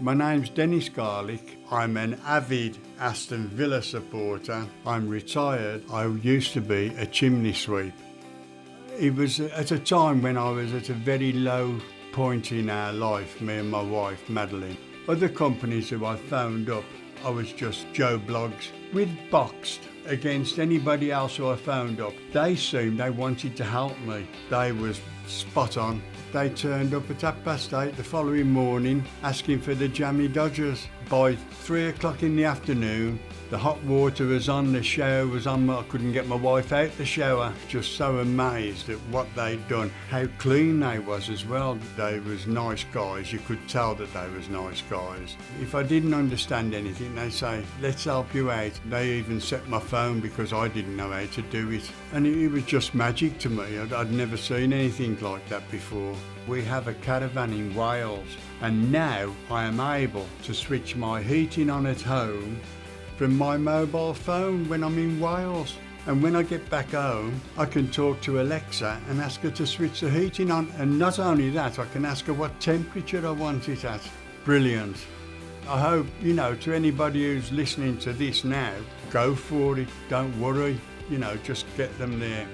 My name's Dennis Garlick. I'm an avid Aston Villa supporter. I'm retired. I used to be a chimney sweep. It was at a time when I was at a very low point in our life, me and my wife, Madeline. Other companies who I phoned up, I was just Joe Bloggs. With BOXT, against anybody else who I phoned up, they wanted to help me. They was spot on. They turned up at 8:30 the following morning asking for the jammy Dodgers. By 3 o'clock in the afternoon, the hot water was on, the shower was on, I couldn't get my wife out the shower. Just so amazed at what they'd done, how clean they was as well. They was nice guys, you could tell that they was nice guys. If I didn't understand anything, they'd say, let's help you out. They even set my phone because I didn't know how to do it. And it was just magic to me. I'd never seen anything like that before. We have a caravan in Wales, and now I am able to switch my heating on at home from my mobile phone when I'm in Wales. And when I get back home, I can talk to Alexa and ask her to switch the heating on. And not only that, I can ask her what temperature I want it at. Brilliant. I hope, to anybody who's listening to this now, go for it. Don't worry, just get them there.